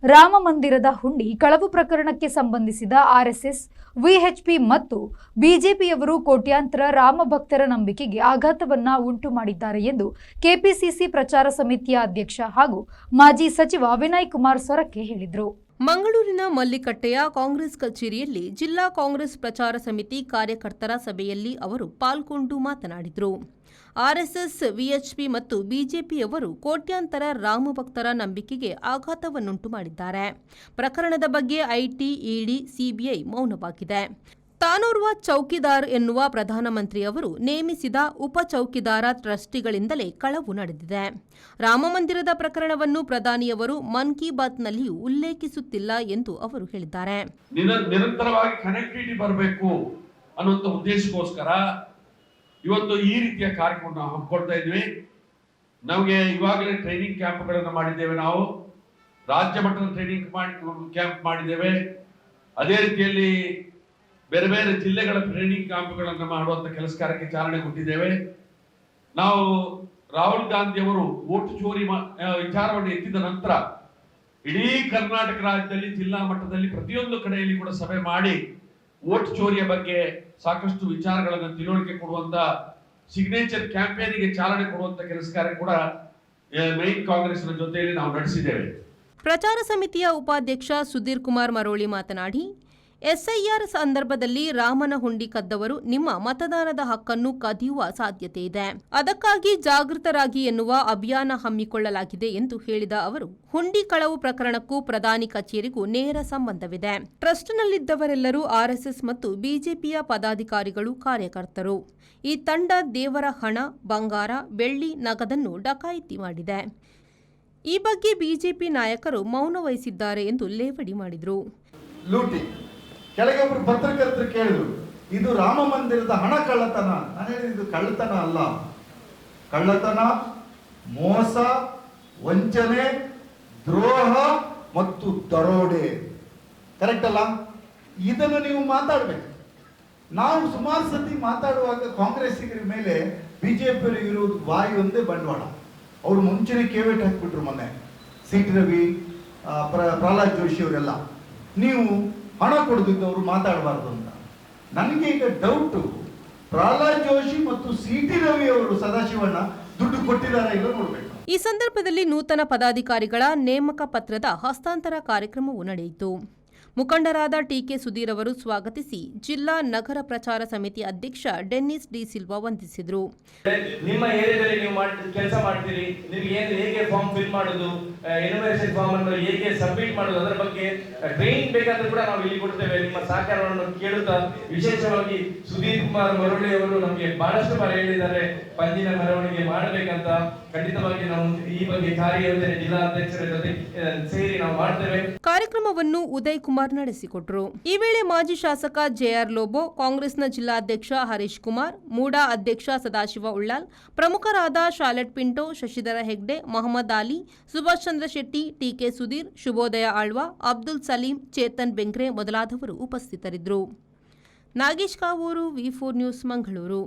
ರಾಮ ಮಂದಿರದ ಹುಂಡಿ ಕಳವು ಪ್ರಕರಣಕ್ಕೆ ಸಂಬಂಧಿಸಿದ ಆರ್ಎಸ್ಎಸ್, ವಿಎಚ್ಪಿ ಮತ್ತು ಬಿಜೆಪಿಯವರು ಕೋಟ್ಯಾಂತರ ರಾಮ ಭಕ್ತರ ನಂಬಿಕೆಗೆ ಆಘಾತವನ್ನ ಉಂಟು ಮಾಡಿದ್ದಾರೆ ಎಂದು ಕೆಪಿಸಿಸಿ ಪ್ರಚಾರ ಸಮಿತಿಯ ಅಧ್ಯಕ್ಷ ಹಾಗೂ ಮಾಜಿ ಸಚಿವ ವಿನಯ್ ಕುಮಾರ್ ಸೊರಕೆ ಹೇಳಿದರು. ಮಂಗಳೂರಿನ ಮಲ್ಲಿಕಟ್ಟೆಯ ಕಾಂಗ್ರೆಸ್ ಕಚೇರಿಯಲ್ಲಿ ಜಿಲ್ಲಾ ಕಾಂಗ್ರೆಸ್ ಪ್ರಚಾರ ಸಮಿತಿ ಕಾರ್ಯಕರ್ತರ ಸಭೆಯಲ್ಲಿ ಅವರು ಪಾಲ್ಗೊಂಡು ಮಾತನಾಡಿದರು. ಆರ್ಎಸ್ಎಸ್, ವಿಎಚ್ಪಿ ಮತ್ತು ಬಿಜೆಪಿಯವರು ಕೋಟ್ಯಾಂತರ ರಾಮಭಕ್ತರ ನಂಬಿಕೆಗೆ ಆಘಾತವನ್ನುಂಟು ಮಾಡಿದ್ದಾರೆ. ಪ್ರಕರಣದ ಬಗ್ಗೆ ಐಟಿ, ಇಡಿ, ಸಿಬಿಐ ಮೌನವಾಗಿದೆ. ತಾನೋರ್ವ ಚೌಕಿದಾರ್ ಎನ್ನುವ ಪ್ರಧಾನಮಂತ್ರಿಯವರು ನೇಮಿಸಿದ ಉಪ ಚೌಕಿದಾರ ಟ್ರಸ್ಟಿಗಳಿಂದಲೇ ಕಳವು ನಡೆದಿದೆ. ರಾಮಮಂದಿರದ ಪ್ರಕರಣವನ್ನು ಪ್ರಧಾನಿಯವರು ಮನ್ ಕಿ ಬಾತ್ನಲ್ಲಿಯೂ ಉಲ್ಲೇಖಿಸುತ್ತಿಲ್ಲ ಎಂದು ಅವರು ಹೇಳಿದ್ದಾರೆ. ನಿರಂತರವಾಗಿ ಕನೆಕ್ಟಿವಿಟಿ ಬರಬೇಕು ಅನ್ನುವಂಥ ಉದ್ದೇಶಕ್ಕೋಸ್ಕರ ಇವತ್ತು ಈ ರೀತಿಯ ಕಾರ್ಯಕ್ರಮ ಹಮ್ಮಿಕೊಳ್ತಾ ಇದ್ವಿ. ನಮಗೆ ಇವಾಗಲೇ ಟ್ರೈನಿಂಗ್ ಕ್ಯಾಂಪ್ಗಳನ್ನು ಮಾಡಿದ್ದೇವೆ. ನಾವು ರಾಜ್ಯ ಮಟ್ಟದ ಟ್ರೈನಿಂಗ್ ಕ್ಯಾಂಪ್ ಮಾಡಿದ್ದೇವೆ. ಅದೇ ರೀತಿಯಲ್ಲಿ ಬೇರೆ ಬೇರೆ ಜಿಲ್ಲೆಗಳ ಟ್ರೈನಿಂಗ್ ಕ್ಯಾಂಪ್ಗಳನ್ನು ಮಾಡುವಂತ ಕೆಲಸ ಕಾರ್ಯಕ್ಕೆ ಚಾಲನೆ ಕೊಟ್ಟಿದ್ದೇವೆ. ನಾವು ರಾಹುಲ್ ಗಾಂಧಿ ಅವರು ವೋಟ್ ಚೋರಿ ವಿಚಾರವನ್ನು ಎತ್ತಿದ ನಂತರ ಇಡೀ ಕರ್ನಾಟಕ ರಾಜ್ಯದಲ್ಲಿ ಜಿಲ್ಲಾ ಮಟ್ಟದಲ್ಲಿ ಪ್ರತಿಯೊಂದು ಕಡೆಯಲ್ಲಿ ಕೂಡ ಸಭೆ ಮಾಡಿ ವೋಟ್ ಚೋರಿಯ ಬಗ್ಗೆ ಸಾಕಷ್ಟು ವಿಚಾರಗಳನ್ನು ತಿಳುವಳಿಕೆ ಕೊಡುವಂತ ಸಿಗ್ನೇಚರ್ ಕ್ಯಾಂಪೇನಿಗೆ ಚಾಲನೆ ಕೊಡುವಂತ ಕೆಲಸ ಕಾರ್ಯ ಕೂಡ ಮೈನ್ ಕಾಂಗ್ರೆಸ್ನ ಜೊತೆಯಲ್ಲಿ ನಾವು ನಡೆಸಿದ್ದೇವೆ. ಪ್ರಚಾರ ಸಮಿತಿಯ ಉಪಾಧ್ಯಕ್ಷ ಸುಧೀರ್ ಕುಮಾರ್ ಮರೋಳಿ ಮಾತನಾಡಿ, ಎಸ್ಐಆರ್ ಸಂದರ್ಭದಲ್ಲಿ ರಾಮನ ಹುಂಡಿ ಕದ್ದವರು ನಿಮ್ಮ ಮತದಾನದ ಹಕ್ಕನ್ನು ಕದಿಯುವ ಸಾಧ್ಯತೆ ಇದೆ. ಅದಕ್ಕಾಗಿ ಜಾಗೃತರಾಗಿ ಎನ್ನುವ ಅಭಿಯಾನ ಹಮ್ಮಿಕೊಳ್ಳಲಾಗಿದೆ ಎಂದು ಹೇಳಿದ ಅವರು, ಹುಂಡಿ ಕಳವು ಪ್ರಕರಣಕ್ಕೂ ಪ್ರಧಾನಿ ಕಚೇರಿಗೂ ನೇರ ಸಂಬಂಧವಿದೆ. ಟ್ರಸ್ಟ್ನಲ್ಲಿದ್ದವರೆಲ್ಲರೂ ಆರ್ಎಸ್ಎಸ್ ಮತ್ತು ಬಿಜೆಪಿಯ ಪದಾಧಿಕಾರಿಗಳು, ಕಾರ್ಯಕರ್ತರು. ಈ ತಂಡ ದೇವರ ಹಣ, ಬಂಗಾರ, ಬೆಳ್ಳಿ, ನಗದನ್ನು ಡಕಾಯಿತಿ ಮಾಡಿದೆ. ಈ ಬಗ್ಗೆ ಬಿಜೆಪಿ ನಾಯಕರು ಮೌನ ವಹಿಸಿದ್ದಾರೆ ಎಂದು ಲೇವಡಿ ಮಾಡಿದರು. ಕೆಳಗೆ ಒಬ್ಬರು ಪತ್ರಕರ್ತರು ಕೇಳಿದ್ರು, ಇದು ರಾಮ ಮಂದಿರದ ಹಣ ಕಳ್ಳತನ. ನಾನು ಹೇಳಿದ್ದು ಇದು ಕಳ್ಳತನ ಅಲ್ಲ. ಕಳ್ಳತನ, ಮೋಸ, ವಂಚನೆ, ದ್ರೋಹ ಮತ್ತು ದರೋಡೆ. ಕರೆಕ್ಟ್ ಅಲ್ಲ? ಇದನ್ನು ನೀವು ಮಾತಾಡ್ಬೇಕು. ನಾವು ಸುಮಾರು ಸತಿ ಮಾತಾಡುವಾಗ ಕಾಂಗ್ರೆಸ್ಸಿಗರ ಮೇಲೆ ಬಿಜೆಪಿಯವರು ಇರುವುದು ವಾಯು ಒಂದೇ ಬಂಡವಾಳ. ಅವರು ಮುಂಚೆನೆ ಕೇವೇಟ್ ಹಾಕ್ಬಿಟ್ರು. ಮೊನ್ನೆ ಸಿಟಿ ರವಿ, ಪ್ರಹ್ಲಾದ್ ಜೋಶಿ ಅವರೆಲ್ಲ ನೀವು ಹಣ ಕೊಡದಿದ್ದವರು ಮಾತಾಡಬಾರ್ದು ಅಂತ. ನನಗೆ ಈಗ ಡೌಟು, ಪ್ರಹ್ಲಾದ್ ಜೋಶಿ ಮತ್ತು ಸಿಟಿ ರವಿ ಅವರು ಸದಾಶಿವಣ್ಣ ದುಡ್ಡು ಕೊಟ್ಟಿದ್ದಾರೆ ಇಲ್ಲ ನೋಡ್ಬೇಕು. ಈ ಸಂದರ್ಭದಲ್ಲಿ ನೂತನ ಪದಾಧಿಕಾರಿಗಳ ನೇಮಕ ಪತ್ರದ ಹಸ್ತಾಂತರ ಕಾರ್ಯಕ್ರಮವು ನಡೆಯಿತು. ಮುಖಂಡರಾದ ಟಿಕೆ ಸುಧೀರ್ ಅವರು ಸ್ವಾಗತಿಸಿ ಜಿಲ್ಲಾ ನಗರ ಪ್ರಚಾರ ಸಮಿತಿ ಅಧ್ಯಕ್ಷ ಡೆನ್ನಿಸ್ ಡಿ ಸಿಲ್ವಾ ವಂದಿಸಿದರು. ನಿಮ್ಮ ಏರಿಯಾದಲ್ಲಿ ನೀವು ಕೆಲಸ ಮಾಡ್ತೀರಿ, ನಿಮಗೆ ಹೇಗೆ ಫಾರ್ಮ್ ಫಿಲ್ ಮಾಡೋದು, ಎನ್ಯುಮರೇಷನ್ ಫಾರ್ಮ್ ಅನ್ನು ಹೇಗೆ ಸಬ್ಮಿಟ್ ಮಾಡೋದು, ಅದರ ಬಗ್ಗೆ ಟ್ರೈನಿಂಗ್ ಬೇಕಾದ್ರೂ ಕೂಡ ನಾವು ಇಲ್ಲಿ ಕೊಡ್ತೇವೆ. ನಿಮ್ಮ ಸಹಕಾರವನ್ನು ಕೇಳುತ್ತಾ, ವಿಶೇಷವಾಗಿ ಸುಧೀರ್ ಕುಮಾರ್ ಮರಳಿ ಅವರು ನಮಗೆ ಬಹಳಷ್ಟು ಬಾರಿ ಹೇಳಿದ್ದಾರೆ ಪಂಜಿನ ಮೆರವಣಿಗೆ ಮಾಡಬೇಕಂತ. ಖಂಡಿತವಾಗಿ ನಾವು ಈ ಬಗ್ಗೆ ಕಾರ್ಯಯೋಜನೆ ಜಿಲ್ಲಾ ಅಧ್ಯಕ್ಷರ ಜೊತೆ ಸೇರಿ ನಾವು ಮಾಡ್ತೇವೆ. ಕಾರ್ಯಕ್ರಮವನ್ನು ಉದಯ್ ಕುಮಾರ್ ನಡೆಸಿಕೊಟ್ಟರು. ಈ ವೇಳೆ ಮಾಜಿ ಶಾಸಕ ಜೆಆರ್ ಲೋಬೋ, ಕಾಂಗ್ರೆಸ್ನ ಜಿಲ್ಲಾಧ್ಯಕ್ಷ ಹರೀಶ್ ಕುಮಾರ್, ಮೂಡಾ ಅಧ್ಯಕ್ಷ ಸದಾಶಿವ ಉಳ್ಳಾಲ್, ಪ್ರಮುಖರಾದ ಶಾಲೆಟ್ ಪಿಂಟೋ, ಶಶಿಧರ ಹೆಗ್ಡೆ, ಮೊಹಮ್ಮದ್ ಅಲಿ, ಸುಭಾಷ್ ಚಂದ್ರ ಶೆಟ್ಟಿ, ಟಿಕೆ ಸುಧೀರ್, ಶುಭೋದಯ ಆಳ್ವಾ, ಅಬ್ದುಲ್ ಸಲೀಂ, ಚೇತನ್ ಬೆಂಗ್ರೆ ಮೊದಲಾದವರು ಉಪಸ್ಥಿತರಿದ್ದರು. ನಾಗೇಶ್ ಕಾವೂರು, ವಿ4 ನ್ಯೂಸ್, ಮಂಗಳೂರು.